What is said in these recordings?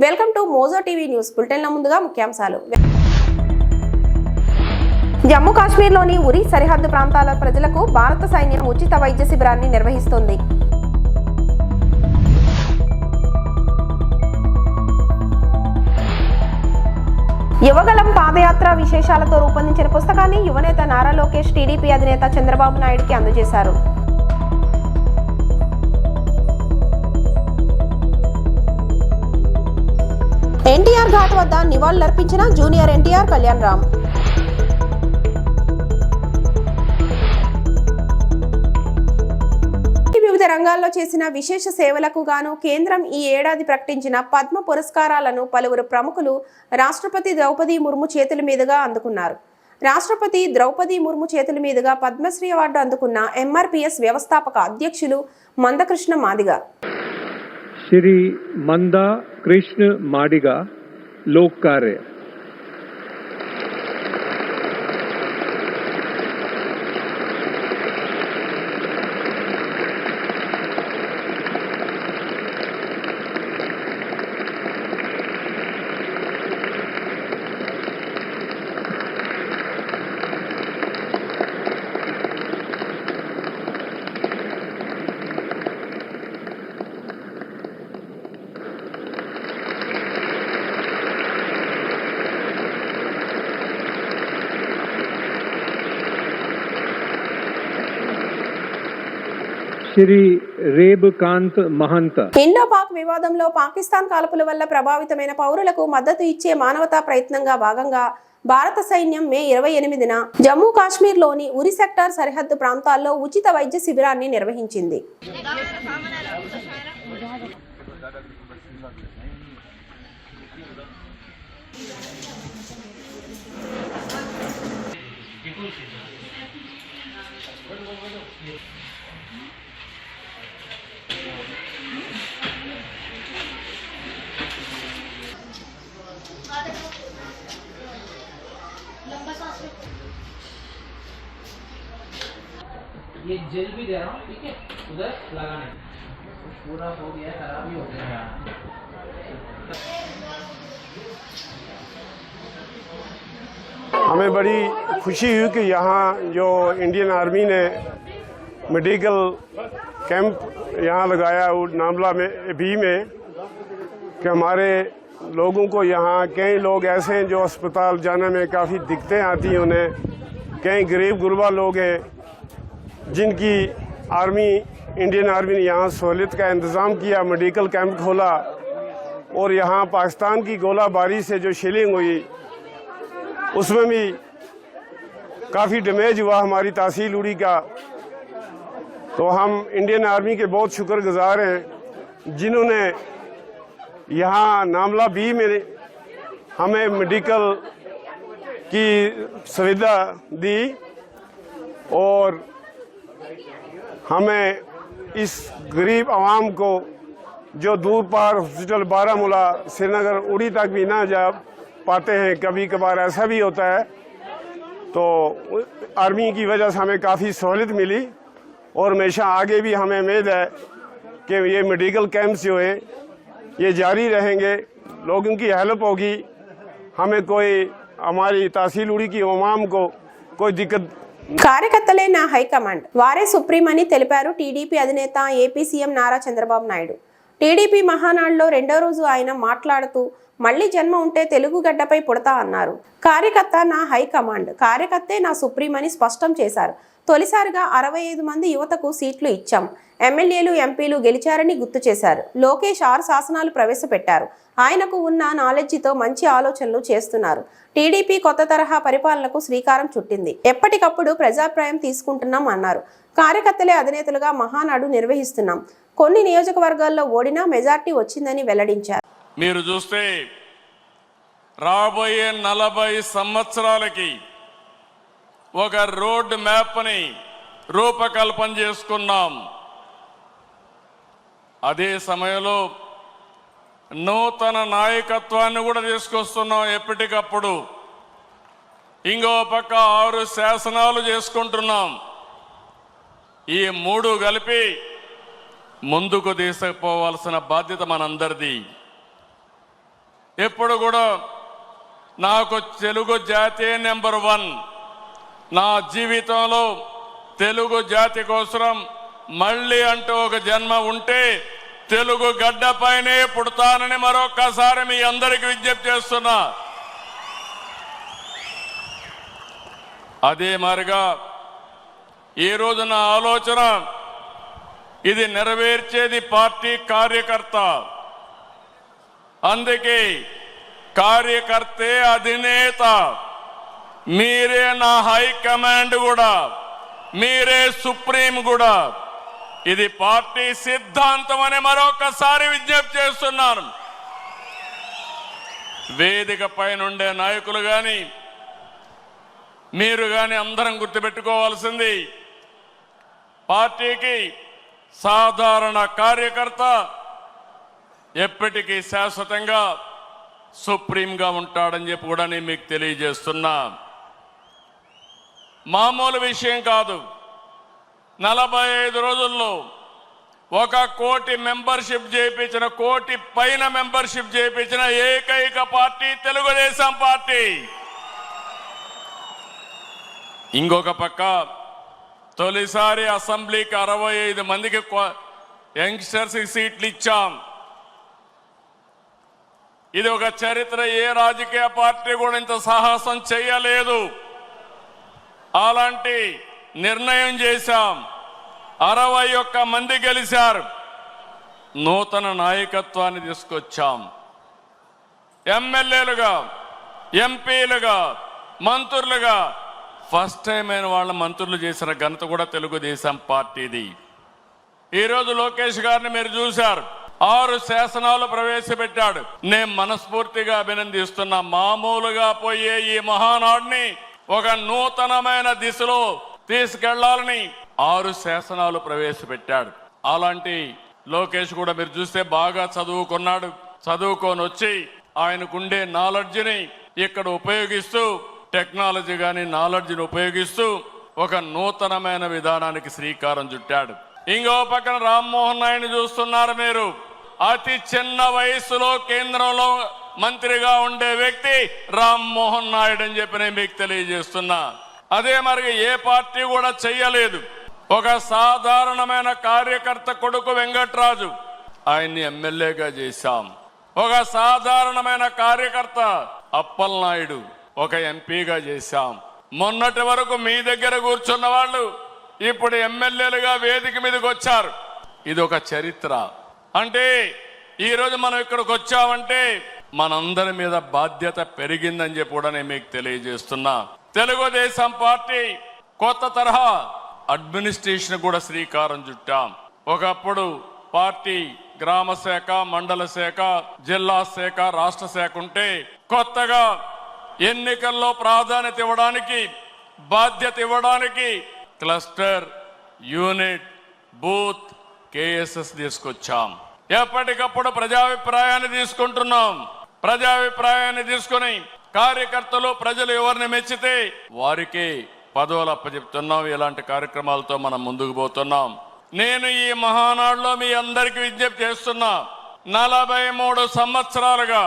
Welcome to Mojo TV news బులెటిన్ల ముందుగా ముఖ్యాంశాలు. జమ్మూ కాశ్మీర్లోని ఉరి సరిహద్దు ప్రాంతాల ప్రజలకు భారత సైన్యం ఉచిత వైద్య శిబిరాన్ని నిర్వహిస్తోంది. యువగలం పాదయాత్ర విశేషాలతో రూపొందించిన పుస్తకాన్ని యువనేత నారా లోకేష్ టీడీపీ అధినేత చంద్రబాబు నాయుడుకి అందజేశారు. ఎన్టీఆర్ ఘాట్ వద్ద నివాళులర్పించిన జూనియర్ ఎన్టీఆర్ కళ్యాణ్ రామ్. వివిధ రంగాల్లో చేసిన విశేష సేవలకు గాను కేంద్రం ఈ ఏడాది ప్రకటించిన పద్మ పురస్కారాలను పలువురు ప్రముఖులు రాష్ట్రపతి ద్రౌపది ముర్ము చేతుల మీదుగా అందుకున్నారు. రాష్ట్రపతి ద్రౌపది ముర్ము చేతుల మీదుగా పద్మశ్రీ అవార్డు అందుకున్న ఎంఆర్పీఎస్ వ్యవస్థాపక అధ్యక్షులు మందకృష్ణ మాదిగ. श्री मंदा कृष्ण माडिगा लोक कार्य. శ్రీ రేబకాంత్ మహంత. ఇండో పాక్ వివాదంలో పాకిస్తాన్ కాల్పుల వల్ల ప్రభావితమైన పౌరులకు మద్దతు ఇచ్చే మానవతా ప్రయత్నంగా భాగంగా భారత సైన్యం మే 28న జమ్మూ కాశ్మీర్లోని ఉరి సెక్టార్ సరిహద్దు ప్రాంతాల్లో ఉచిత వైద్య శిబిరాన్ని నిర్వహించింది. ये जेल भी दे रहा हूँ, ठीक है, उधर लगाने पूरा हो गया, खराब ही हो गया. हमें बड़ी खुशी हुई कि यहाँ जो इंडियन आर्मी ने मेडिकल कैंप यहाँ लगाया नामला में बी में कि हमारे लोगों को यहाँ कई लोग ऐसे हैं जो अस्पताल जाने में काफ़ी दिक्कतें आती हैं उन्हें. कई गरीब गुरबा लोग हैं जिनकी इंडियन आर्मी ने यहाँ सहूलियत का इंतज़ाम किया, मेडिकल कैंप खोला और यहाँ पाकिस्तान की गोलाबारी से जो शेलिंग हुई उसमें भी काफ़ी डैमेज हुआ हमारी तहसील उड़ी का. तो हम इंडियन आर्मी के बहुत शुक्रगुजार हैं जिन्होंने यहाँ नामला बी में हमें मेडिकल की सुविधा दी और हमें इस गरीब आवाम को जो दूर पार हॉस्पिटल बारामूला श्रीनगर उड़ी तक भी ना जा पाते हैं, कभी कभार ऐसा भी होता है, तो आर्मी की वजह से हमें काफ़ी सहूलियत मिली और हमेशा आगे भी हमें उम्मीद है कि ये मेडिकल कैंप्स जो है ये जारी रहेंगे, लोगों की हेल्प होगी, हमें कोई हमारी तहसील उड़ी की अवाम को कोई दिक्कत. కార్యకర్తలే నా హైకమాండ్, వారే సుప్రీం అని తెలిపారు టీడీపీ అధినేత AP CM Nara Chandrababu Naidu. TDP మహానాడులో రెండో రోజు ఆయన మాట్లాడుతూ మళ్లీ జన్మ ఉంటే తెలుగు గడ్డపై పుడతా అన్నారు. కార్యకర్త నా హైకమాండ్, కార్యకర్తే నా సుప్రీం అని స్పష్టం చేశారు. తొలిసారిగా 65 మంది యువతకు సీట్లు ఇచ్చాం, ఎమ్మెల్యేలు ఎంపీలు గెలిచారని గుర్తు చేశారు. లోకేష్ 6 శాసనాలు ప్రవేశపెట్టారు. ఆయనకు ఉన్న నాలెడ్జితో మంచి ఆలోచనలు చేస్తున్నారు. టీడీపీ కొత్త తరహా పరిపాలనకు శ్రీకారం చుట్టింది. ఎప్పటికప్పుడు ప్రజాభిప్రాయం తీసుకుంటున్నాం అన్నారు. కార్యకర్తలే అధినేతలుగా మహానాడు నిర్వహిస్తున్నాం. కొన్ని నియోజకవర్గాల్లో ఓడినా మెజార్టీ వచ్చిందని వెల్లడించారు. మీరు చూస్తే రాబోయే 40 సంవత్సరాలకి ఒక రోడ్ మ్యాప్ని రూపకల్పన చేసుకున్నాం. అదే సమయంలో నూతన నాయకత్వాన్ని కూడా తీసుకొస్తున్నాం ఎప్పటికప్పుడు. ఇంకో పక్క 6 శాసనాలు చేసుకుంటున్నాం. ఈ 3 కలిపి ముందుకు తీసుకుపోవాల్సిన బాధ్యత మనందరిది. ఎప్పుడు కూడా నాకు తెలుగు జాతి నెంబర్ 1. నా జీవితంలో తెలుగు జాతి కోసం మళ్ళీ అంటూ ఒక జన్మ ఉంటే తెలుగు గడ్డపైనే పుడతానని మరొక్కసారి మీ అందరికీ విజ్ఞప్తి చేస్తున్నా. అదే మారిగా ఈరోజు నా ఆలోచన ఇది నెరవేర్చేది పార్టీ కార్యకర్త. అందుకే కార్యకర్తే అధినేత, మీరే నా హైకమాండ్ కూడా, మీరే సుప్రీం కూడా. ఇది పార్టీ సిద్ధాంతం అని మరొకసారి విజ్ఞప్తి చేస్తున్నాను. వేదిక పైనుండే నాయకులు కానీ మీరు కానీ అందరం గుర్తుపెట్టుకోవాల్సింది, పార్టీకి సాధారణ కార్యకర్త ఎప్పటికీ శాశ్వతంగా సుప్రీంగా ఉంటాడని చెప్పి కూడా నేను మీకు తెలియజేస్తున్నా. మామూలు విషయం కాదు. 45 రోజుల్లో 1 కోటి మెంబర్షిప్ చేయించిన, 1 కోటి పైన మెంబర్షిప్ చేయించిన ఏకైక పార్టీ తెలుగుదేశం పార్టీ. ఇంకొక పక్క తొలిసారి అసెంబ్లీకి 65 మందికి యంగ్స్టర్స్ సీట్లు ఇచ్చాం. ఇది ఒక చరిత్ర. ఏ రాజకీయ పార్టీ కూడా ఇంత సాహసం చేయలేదు. అలాంటి నిర్ణయం చేశాం. 61 మంది గెలిచారు. నూతన నాయకత్వాన్ని తీసుకొచ్చాం. ఎమ్మెల్యేలుగా, ఎంపీలుగా, మంత్రులుగా ఫస్ట్ టైం అయిన వాళ్ళ మంత్రులు చేసిన ఘనత కూడా తెలుగుదేశం పార్టీది. ఈరోజు లోకేష్ గారిని మీరు చూశారు. 6 శాసనాలు ప్రవేశపెట్టాడు. నేను మనస్ఫూర్తిగా అభినందిస్తున్నా. మామూలుగా పోయే ఈ మహానాడిని ఒక నూతనమైన దిశలో తీసుకెళ్లాలని 6 శాసనాలు ప్రవేశపెట్టాడు. అలాంటి లోకేష్ కూడా మీరు చూస్తే బాగా చదువుకున్నాడు. చదువుకొని వచ్చి ఆయనకుండే నాలెడ్జ్ని ఇక్కడ ఉపయోగిస్తూ, టెక్నాలజీ కానీ నాలెడ్జ్ని ఉపయోగిస్తూ ఒక నూతనమైన విధానానికి శ్రీకారం చుట్టాడు. ఇంకో పక్కన రామ్మోహన్ నాయుడు చూస్తున్నారు మీరు. అతి చిన్న వయసులో కేంద్రంలో మంత్రిగా ఉండే వ్యక్తి రామ్మోహన్ నాయుడు అని చెప్పి నేను మీకు తెలియజేస్తున్నా. అదే మరి ఏ పార్టీ కూడా చెయ్యలేదు. ఒక సాధారణమైన కార్యకర్త కొడుకు వెంకట్రాజు, ఆయన్ని ఎమ్మెల్యేగా చేశాం. ఒక సాధారణమైన కార్యకర్త అప్పలనాయుడు ఒక ఎంపీగా చేశాం. మొన్నటి వరకు మీ దగ్గర కూర్చున్న వాళ్ళు ఇప్పుడు ఎమ్మెల్యేలుగా వేదిక మీదకి వచ్చారు. ఇది ఒక చరిత్ర. అంటే ఈరోజు మనం ఇక్కడికి వచ్చామంటే మనందరి మీద బాధ్యత పెరిగిందని చెప్పి కూడా నేను మీకు తెలియజేస్తున్నా. తెలుగుదేశం పార్టీ కొత్త తరహా అడ్మినిస్ట్రేషన్ కూడా శ్రీకారం చుట్టాం. ఒకప్పుడు పార్టీ గ్రామ శాఖ, మండల శాఖ, జిల్లా శాఖ, రాష్ట్ర శాఖ ఉంటే కొత్తగా ఎన్నికల్లో ప్రాధాన్యత ఇవ్వడానికి, బాధ్యత ఇవ్వడానికి క్లస్టర్, యూనిట్, బూత్, కేఎస్ఎస్ తీసుకొచ్చాం. ఎప్పటికప్పుడు ప్రజాభిప్రాయాన్ని తీసుకుంటున్నాం. ప్రజాభిప్రాయాన్ని తీసుకుని కార్యకర్తలు, ప్రజలు ఎవరిని మెచ్చితే వారికి పదవులు అప్పచెప్తున్నాం. ఇలాంటి కార్యక్రమాలతో మనం ముందుకు పోతున్నాం. నేను ఈ మహానాడులో మీ అందరికీ విజ్ఞప్తి చేస్తున్నా. 43 సంవత్సరాలుగా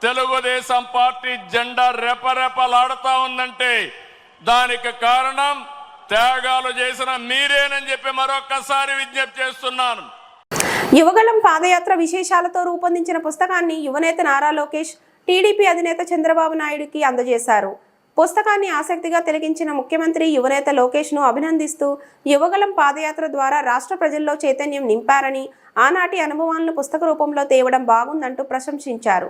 తెలుగుదేశం పార్టీ జెండా రెపరెపలాడుతా ఉందంటే దానికి కారణం త్యాగాలు చేసిన మీరేనని చెప్పి మరొక్కసారి విజ్ఞప్తి చేస్తున్నాను. యువగళం పాదయాత్ర విశేషాలతో రూపొందించిన పుస్తకాన్ని యువనేత నారా లోకేష్ టీడీపీ అధినేత చంద్రబాబు నాయుడుకి అందజేశారు. పుస్తకాన్ని ఆసక్తిగా తిలకించిన ముఖ్యమంత్రి యువనేత లోకేష్ను అభినందిస్తూ యువగళం పాదయాత్ర ద్వారా రాష్ట్ర ప్రజల్లో చైతన్యం నింపారని, ఆనాటి అనుభవాలను పుస్తక రూపంలో తేవడం బాగుందంటూ ప్రశంసించారు.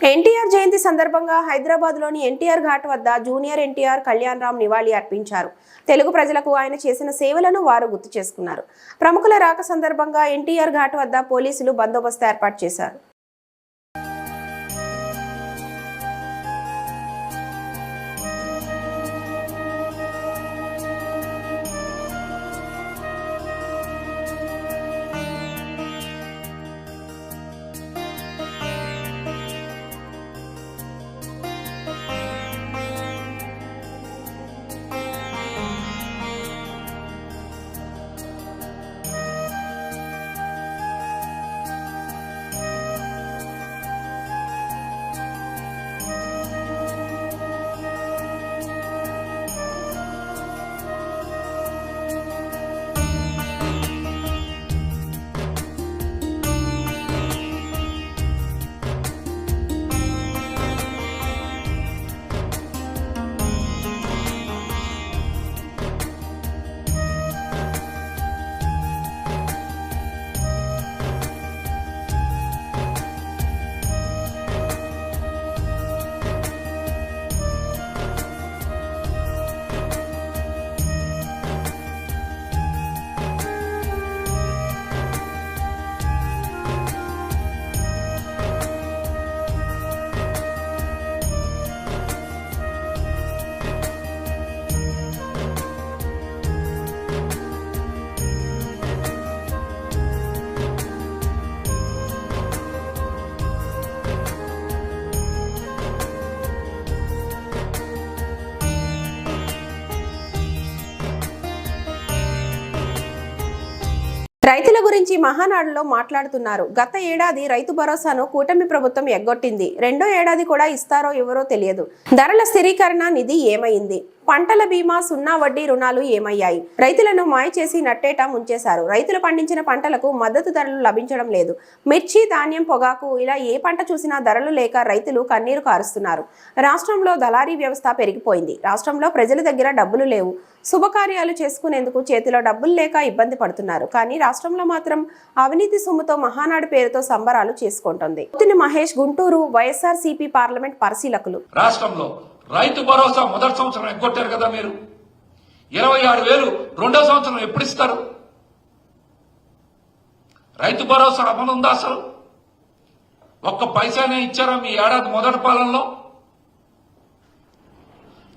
ఎన్టీఆర్ జయంతి సందర్భంగా హైదరాబాద్లోని ఎన్టీఆర్ ఘాట్ వద్ద జూనియర్ ఎన్టీఆర్ కళ్యాణ్ రామ్ నివాళి అర్పించారు. తెలుగు ప్రజలకు ఆయన చేసిన సేవలను వారు గుర్తు చేసుకున్నారు. ప్రముఖుల రాక సందర్భంగా ఎన్టీఆర్ ఘాట్ వద్ద పోలీసులు బందోబస్తు ఏర్పాటు చేశారు. రైతుల గురించి మహానాడులో మాట్లాడుతున్నారు. గత ఏడాది రైతు భరోసాను కూటమి ప్రభుత్వం ఎగ్గొట్టింది. రెండో ఏడాది కూడా ఇస్తారో ఎవరో తెలియదు. ధరల స్థిరీకరణ నిధి ఏమైంది? పంటల బీమా, సున్నా వడ్డీ రుణాలు ఏమయ్యాయి? రైతులను మాయ చేసి నట్టేటా ముంచేశారు. రైతులు పండించిన పంటలకు మద్దతు ధరలు లభించడం లేదు. మిర్చి, ధాన్యం, పొగాకు ఇలా ఏ పంట చూసినా ధరలు లేక రైతులు కన్నీరు కారుస్తున్నారు. రాష్ట్రంలో దళారీ వ్యవస్థ పెరిగిపోయింది. రాష్ట్రంలో ప్రజల దగ్గర డబ్బులు లేవు. శుభకార్యాలు చేసుకునేందుకు చేతిలో డబ్బులు లేక ఇబ్బంది పడుతున్నారు. కానీ రాష్ట్రంలో మాత్రం అవినీతి సొమ్ముతో మహానాడు పేరుతో సంబరాలు చేసుకుంటోంది. మహేష్, గుంటూరు, వైఎస్ఆర్సీపీ పార్లమెంట్ పరిశీలకులు. రాష్ట్రంలో రైతు భరోసా మొదటి సంవత్సరం ఎగ్గొట్టారు కదా మీరు. 26,000 రెండో సంవత్సరం ఎప్పుడు ఇస్తారు? రైతు భరోసా అమలు ఉందా? అసలు ఒక్క పైసానే ఇచ్చారా మీ ఏడాది మొదటి పాలనలో?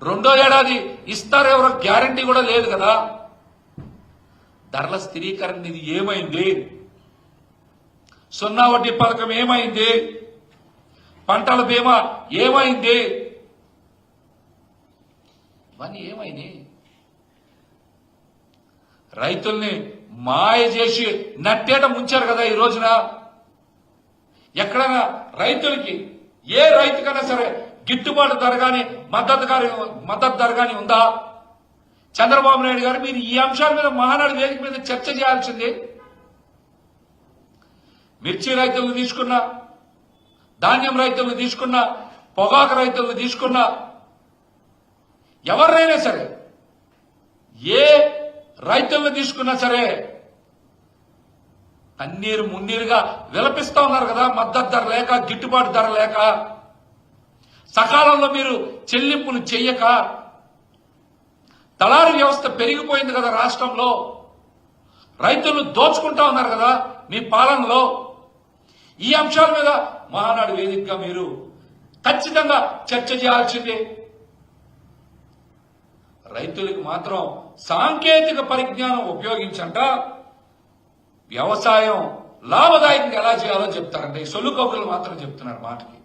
రెండో ఏడాది ఇస్తారెవరో గ్యారంటీ కూడా లేదు కదా. ధరల స్థిరీకరణ నిధి ఏమైంది? సున్నా వడ్డీ పథకం ఏమైంది? పంటల బీమా ఏమైంది? ఇవన్నీ ఏమైంది? రైతుల్ని మాయ చేసి నట్టేట ముంచారు కదా ఈ రోజున. ఎక్కడైనా రైతులకి, ఏ రైతుకైనా సరే గిట్టుబాటు ధర కానీ మద్దతు ధర కానీ ఉందా? చంద్రబాబు నాయుడు గారు మీరు ఈ అంశాల మీద మహానాడు వేదిక మీద చర్చ చేయాల్సింది. మిర్చి రైతులను తీసుకున్నా, ధాన్యం రైతులను తీసుకున్నా, పొగాకు రైతులను తీసుకున్నా, ఎవరినైనా సరే, ఏ రైతులను తీసుకున్నా సరే కన్నీరు మున్నీరుగా విలపిస్తా ఉన్నారు కదా. మద్దతు ధర లేక, గిట్టుబాటు ధర లేక, సకాలంలో మీరు చెల్లింపులు చెయ్యక, దళారీ వ్యవస్థ పెరిగిపోయింది కదా రాష్ట్రంలో. రైతులను దోచుకుంటా ఉన్నారు కదా మీ పాలనలో. ఈ అంశాల మీద మహానాడు వేదికగా మీరు ఖచ్చితంగా చర్చ చేయాల్సిందే. రైతులకు మాత్రం సాంకేతిక పరిజ్ఞానం ఉపయోగించంట వ్యవసాయం లాభదాయకంగా ఎలా చేయాలో చెప్తారంటే ఈ సొల్లు కబుర్లు మాత్రం చెప్తున్నారు మాటకి.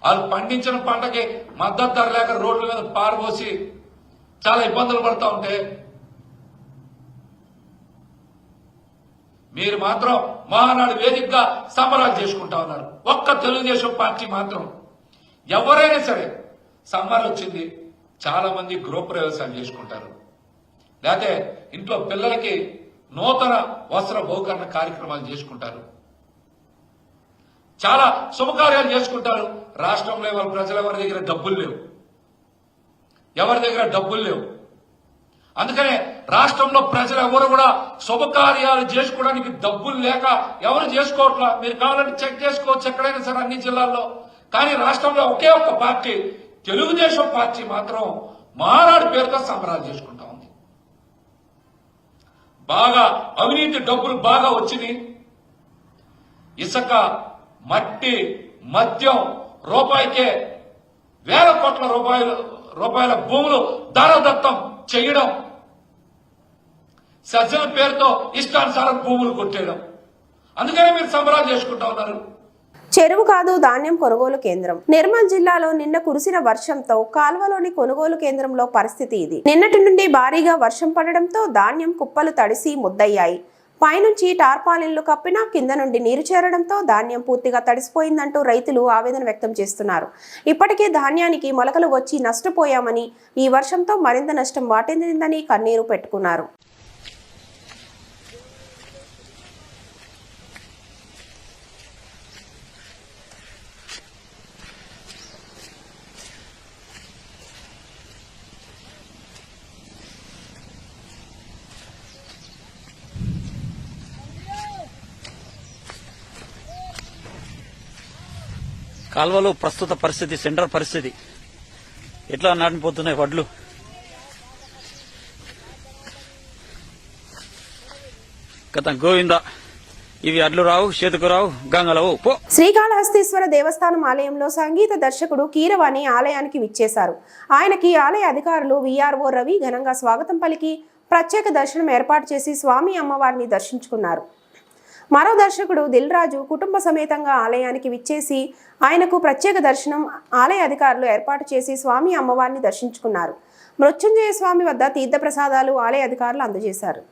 వాళ్ళు పండించిన పంటకి మద్దతు ధర లేక రోడ్ల మీద పారబోసి చాలా ఇబ్బందులు పడతా ఉంటే మీరు మాత్రం మహానాడు వేదికగా సంబరాలు చేసుకుంటా ఉన్నారు. ఒక్క తెలుగుదేశం పార్టీ మాత్రం ఎవరైనా సరే సమ్మర్ వచ్చింది చాలా మంది గృహప్రవేశాలు చేసుకుంటారు, లేకపోతే ఇంట్లో పిల్లలకి నూతన వస్త్ర బహుకరణ కార్యక్రమాలు చేసుకుంటారు, చాలా శుభకార్యాలు చేసుకుంటారు. రాష్ట్రంలో వాళ్ళ ప్రజల ఎవరి దగ్గర డబ్బులు లేవు, అందుకనే రాష్ట్రంలో ప్రజలు ఎవరు కూడా శుభకార్యాలు చేసుకోవడానికి డబ్బులు లేక ఎవరు చేసుకోవట్లా. మీరు కావాలంటే చెక్ చేసుకోవచ్చు ఎక్కడైనా సరే అన్ని జిల్లాల్లో. కానీ రాష్ట్రంలో ఒకే ఒక్క పార్టీ, తెలుగుదేశం పార్టీ మాత్రం మహానాడు పేరుతో సంబరాలు చేసుకుంటా ఉంది. బాగా అవినీతి డబ్బులు బాగా వచ్చినాయి. ఇసుక, మట్టి, మద్యం రూపాయికే వేల కోట్ల రూపాయల భూములు దారదత్తం చేయడం, సజ్జల పేరుతో ఇష్టానుసారం భూములు కొట్టేయడం. అందుకనే మీరు సంబరాలు చేసుకుంటా ఉన్నారు. చెరువు కాదు ధాన్యం కొనుగోలు కేంద్రం. నిర్మల్ జిల్లాలో నిన్న కురిసిన వర్షంతో కాల్వలోని కొనుగోలు కేంద్రంలో పరిస్థితి ఇది. నిన్నటి నుండి భారీగా వర్షం పడడంతో ధాన్యం కుప్పలు తడిసి ముద్దయ్యాయి. పైనుంచి టార్పాలిన్లు కప్పినా కింద నుండి నీరు చేరడంతో ధాన్యం పూర్తిగా తడిసిపోయిందంటూ రైతులు ఆవేదన వ్యక్తం చేస్తున్నారు. ఇప్పటికే ధాన్యానికి మొలకలు వచ్చి నష్టపోయామని, ఈ వర్షంతో మరింత నష్టం వాటిల్లిందని కన్నీరు పెట్టుకున్నారు. కాల్వలో ప్రస్తుత పరిస్థితి, సెంటర్ పరిస్థితి ఎట్లా నాటిపోతున్నాయి వడ్లు. గత గోవింద, ఇవి అడ్లు రావు, చేతుకు రావు, గంగలవు పో. శ్రీకాళహస్తీశ్వర దేవస్థానం ఆలయంలో సంగీత దర్శకుడు కీరవాణి ఆలయానికి విచ్చేశారు. ఆయనకి ఆలయ అధికారులు విఆర్ఓ రవి ఘనంగా స్వాగతం పలికి ప్రత్యేక దర్శనం ఏర్పాటు చేసి స్వామి అమ్మవారిని దర్శించుకున్నారు. మరో దర్శకుడు దిల్ రాజు కుటుంబ సమేతంగా ఆలయానికి విచ్చేసి ఆయనకు ప్రత్యేక దర్శనం ఆలయ అధికారులు ఏర్పాటు చేసి స్వామి అమ్మవారిని దర్శించుకున్నారు. మృత్యుంజయ స్వామి వద్ద తీర్థ ప్రసాదాలు ఆలయ అధికారులు అందజేశారు.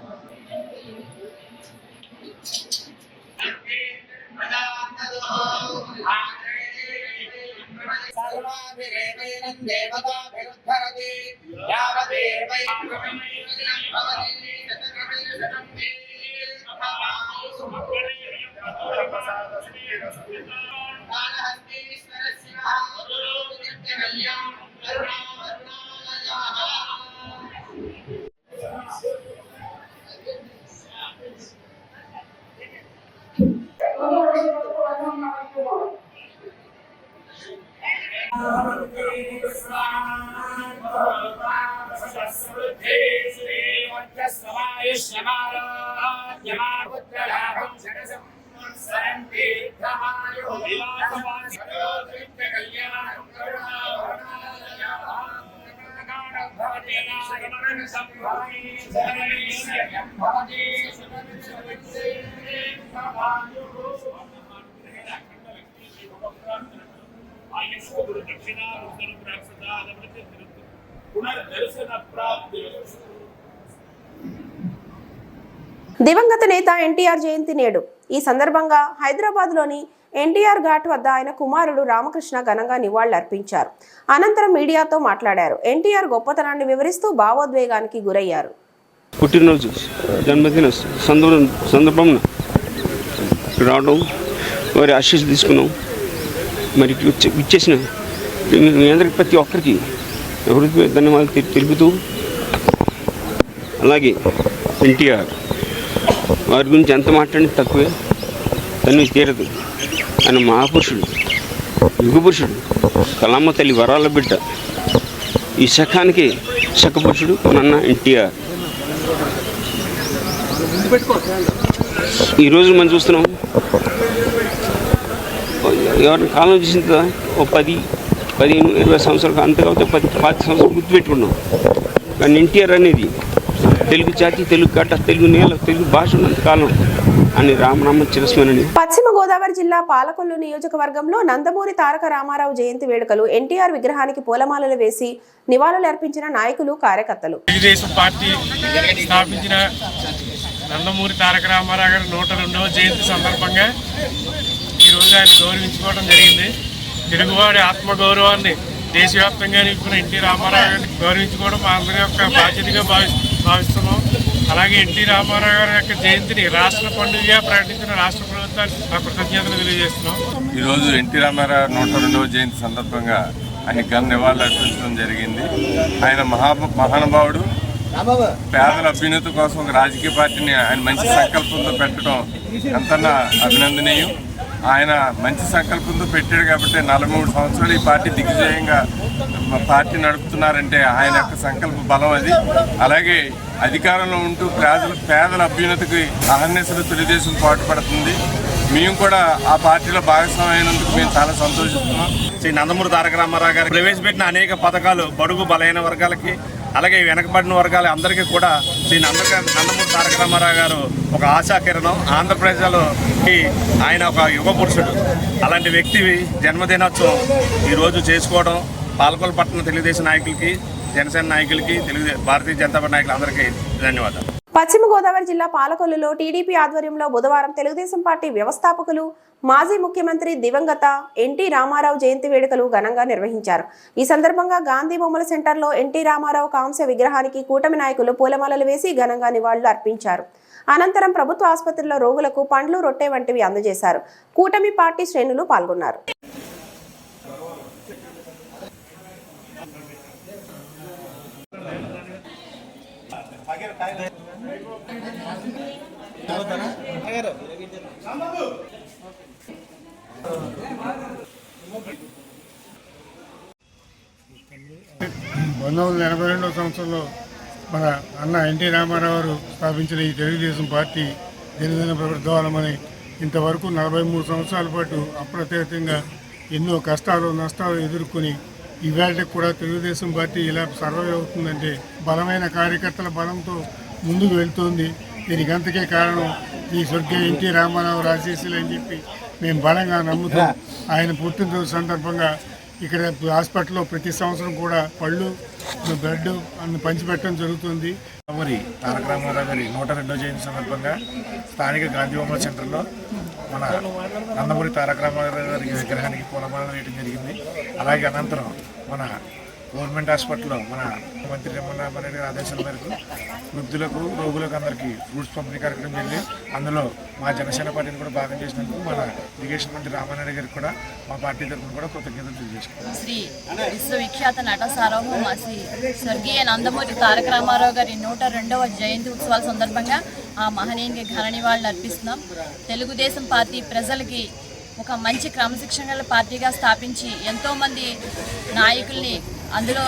దివంగత నేత ఎన్టీఆర్ జయంతి నేడు. ఈ సందర్భంగా హైదరాబాద్లోని ఎన్టీఆర్ ఘాట్ వద్ద ఆయన కుమారుడు రామకృష్ణ ఘనంగా నివాళులర్పించారు. అనంతరం మీడియాతో మాట్లాడారు. ఎన్టీఆర్ గొప్పతనాన్ని వివరిస్తూ భావోద్వేగానికి గురయ్యారు. పుట్టినరోజు, జన్మదిన సందర్భంలో రావడం, వారి ఆశీస్సు తీసుకున్నాం. మరి ఇచ్చేసిన మీ అందరికి ప్రతి ఒక్కరికి హృదయ ధన్యవాదాలు తెలుపుతూ, అలాగే ఎన్టీఆర్ వారి గురించి ఎంత మాట్లాడినా తక్కువే, తను తీరదు. ఆయన మహాపురుషుడు, యుగపురుషుడు, కళామ తల్లి వరాల బిడ్డ, ఈ శకానికి శకపురుషుడు నాన్న ఎన్టీఆర్. ఈరోజు మనం చూస్తున్నాం, ఎవరిని కాలం చూసిన ఓ 10, 15, 20 సంవత్సరాలు అంతే కాకపోతే 10 సంవత్సరాలు గుర్తుపెట్టుకున్నాం. కానీ ఎన్టీఆర్ అనేది తెలుగు జాతి, తెలుగు గడ్డ, తెలుగు నేల, తెలుగు భాష ఉన్నంతకాలం అని రామనామ చిరస్మరణి. పశ్చిమ గోదావరి జిల్లా పాలకొల్లు నియోజకవర్గంలో నందమూరి తారక రామారావు జయంతి వేడుకలు. ఎన్టీఆర్ విగ్రహానికి పూలమాలలు వేసి నివాళులు అర్పించిన నాయకులు, కార్యకర్తలు. తెలుగుదేశం పార్టీ స్థాపించిన నందమూరి తారక రామారావు గారి 102వ జయంతి సందర్భంగా ఈరోజు ఆయన గౌరవించుకోవడం జరిగింది. తెలుగువాడి ఆత్మగౌరవాన్ని దేశవ్యాప్తంగా నింపుకున్న ఎన్టీ రామారావు గారిని గౌరవించుకోవడం మా అందరి యొక్క బాధ్యతగా భావిస్తున్నాం. అలాగే ఎన్టీ రామారావు గారి యొక్క జయంతిని రాష్ట్ర పండుగగా ప్రకటించిన రాష్ట్ర ప్రభుత్వానికి మా కృతజ్ఞతలు తెలియజేస్తున్నాం. ఈరోజు ఎన్టీ రామారావు 102వ జయంతి సందర్భంగా ఆయన ఘన నివాళులు అర్పించడం జరిగింది. ఆయన మహానుభావుడు, పేదల అభ్యున్నతి కోసం ఒక రాజకీయ పార్టీని ఆయన మంచి సంకల్పంతో పెట్టడం ఎంతన్నా అభినందనీయం. ఆయన మంచి సంకల్పంతో పెట్టాడు కాబట్టి 43 సంవత్సరాలు ఈ పార్టీ దిగ్విజయంగా పార్టీ నడుపుతున్నారంటే ఆయన యొక్క సంకల్ప బలం అది. అలాగే అధికారంలో ఉంటూ పేదల అభ్యున్నతికి అహర్నిశలు తెలుగుదేశం పాటుపడుతుంది. మేము కూడా ఆ పార్టీలో భాగస్వామైనందుకు మేము చాలా సంతోషిస్తున్నాం. శ్రీ నందమూరి తారక రామారావు గారు ప్రవేశపెట్టిన అనేక పథకాలు బడుగు బలైన వర్గాలకి అలాగే వెనకబడిన వర్గాల అందరికీ కూడా శ్రీ నందమూరి తారక రామారావు గారు ఒక ఆశాకిరణం. ఆంధ్రప్రదేశ్కి ఆయన ఒక యుగ పురుషుడు. అలాంటి వ్యక్తి జన్మదినోత్సవం ఈరోజు చేసుకోవడం పాలకొల్లు పట్టణ తెలుగుదేశం నాయకులకి, జనసేన నాయకులకి, భారతీయ జనతా పార్టీ నాయకులు అందరికీ ధన్యవాదాలు. పశ్చిమ గోదావరి జిల్లా పాలకొల్లులో టీడీపీ ఆధ్వర్యంలో బుధవారం తెలుగుదేశం పార్టీ వ్యవస్థాపకులు మాజీ ముఖ్యమంత్రి దివంగత ఎన్టీ రామారావు జయంతి వేడుకలు ఘనంగా నిర్వహించారు. ఈ సందర్భంగా గాంధీ బొమ్మల సెంటర్లో ఎన్టీ రామారావు కాంస్య విగ్రహానికి కూటమి నాయకులు పూలమాలలు వేసి ఘనంగా నివాళులు అర్పించారు. అనంతరం ప్రభుత్వ ఆసుపత్రిలో రోగులకు పండ్లు, రొట్టె వంటివి అందజేశారు. కూటమి పార్టీ శ్రేణులు పాల్గొన్నారు. సంవత్సరంలో మన అన్న ఎన్టీ రామారావు గారు స్థాపించిన ఈ తెలుగుదేశం పార్టీ దినదిన ప్రవర్ధమానమని ఇంతవరకు 43 సంవత్సరాల పాటు అప్రతిహతంగా ఎన్నో కష్టాలు నష్టాలు ఎదుర్కొని ఇవాళకి కూడా తెలుగుదేశం పార్టీ ఇలా సర్వే అవుతుందంటే బలమైన కార్యకర్తల బలంతో ముందుకు వెళ్తోంది. దీనికి అంతకే కారణం ఈ స్వర్గీయ ఎన్టీ రామారావు ఆశీస్సులు అని చెప్పి మేము బలంగా నమ్ముతాం. ఆయన పుట్టినరోజు సందర్భంగా ఇక్కడ హాస్పిటల్లో ప్రతి సంవత్సరం కూడా పళ్ళు, బ్రెడ్ అన్ని పంచిపెట్టడం జరుగుతుంది. నందమూరి తారక రామారావు గారి 102వ జయంతి సందర్భంగా స్థానిక గాంధీ బొమ్మల సెంటర్లో మన నందమూరి తారక రామారావు గారి విగ్రహానికి పూలమాలలు వేయడం జరిగింది. అలాగే అనంతరం మన గవర్నమెంట్ హాస్పిటల్లో మన మంత్రి రామారెడ్డి గారి ఆదేశాల మేరకు వృద్ధులకు, రోగులకు అందరికీ ఫ్రూట్స్ పంపిణీ కార్యక్రమం జరిగింది. అందులో మా జనసేన పార్టీని కూడా భాగం చేసినందుకు మన ఇరిగేషన్ మంత్రి రామారెడ్డి గారికి కూడా మా పార్టీ తరఫున కూడా కృతజ్ఞతలు తెలియజేసుకున్నాం. శ్రీ విశ్వవిఖ్యాత నట సార్వభౌమ శ్రీ స్వర్గీయ నందమూరి తారక రామారావు గారి 102వ జయంతి ఉత్సవాల సందర్భంగా ఆ మహనీయునికి ఘన నివాళులు అర్పిస్తున్నాం. తెలుగుదేశం పార్టీ ప్రజలకి ఒక మంచి క్రమశిక్షణ గల పార్టీగా స్థాపించి ఎంతోమంది నాయకుల్ని అందులో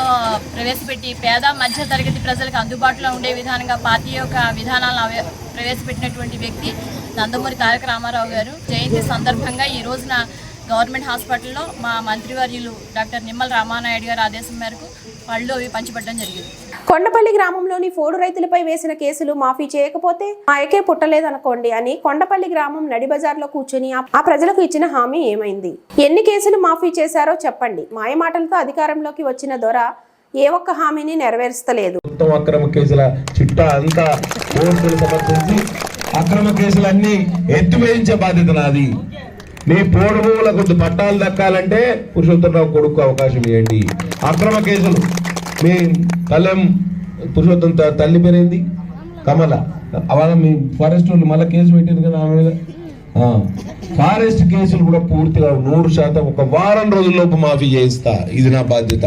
ప్రవేశపెట్టి పేద మధ్య తరగతి ప్రజలకు అందుబాటులో ఉండే విధానంగా పార్టీ యొక్క విధానాలను ప్రవేశపెట్టినటువంటి వ్యక్తి నందమూరి తారక రామారావు గారు. జయంతి సందర్భంగా ఈ రోజున గవర్నమెంట్ హాస్పిటల్లో మా మంత్రివర్యులు డాక్టర్ నిమ్మల రామానాయుడు గారి ఆదేశం మేరకు పళ్ళు అవి పంచిపెట్టడం జరిగింది. కొండపల్లి గ్రామంలోని పోడు రైతులపై వేసిన కేసులు మాఫీ చేయకపోతే మాయకే పుట్టలేదనుకోండి అని కొండపల్లి గ్రామం నడి బజార్లో కూర్చొని ఆ ప్రజలకు ఇచ్చిన హామీ ఏమైంది? ఎన్ని కేసులు మాఫీ చేశారో చెప్పండి. మాయమాటలతో అధికారంలోకి వచ్చిన దొర ఏ ఒక్క హామీని నెరవేర్చలేదు. అక్రమ కేసుల చిట్టా అంతా కోర్టులు సమర్పించి అక్రమ కేసులన్నీ ఎత్తివేయించే బాధ్యత నాది. మీ పోడు భూములకు పట్టాలు దక్కాలంటే పురుషోత్తమరావు కొడుకు అవకాశం ఇవ్వండి. అక్రమ కేసులు మీ కళ్యాణ్ పురుషోత్తం తల్లి పేరేంది కమల, అవాళ మీ ఫారెస్ట్ వాళ్ళు మళ్ళీ కేసు పెట్టారు కదా ఆమె మీద. ఫారెస్ట్ కేసులు కూడా పూర్తిగా 100% ఒక వారం రోజుల్లోపు మాఫీ చేయిస్తా. ఇది నా బాధ్యత.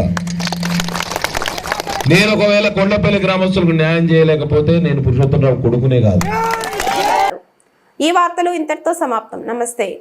నేను ఒకవేళ కొండపల్లి గ్రామస్తులకు న్యాయం చేయలేకపోతే నేను పురుషోత్తమరావు కొడుకునే కాదు. ఈ వార్తలు ఇంతటితో సమాప్తం. నమస్తే.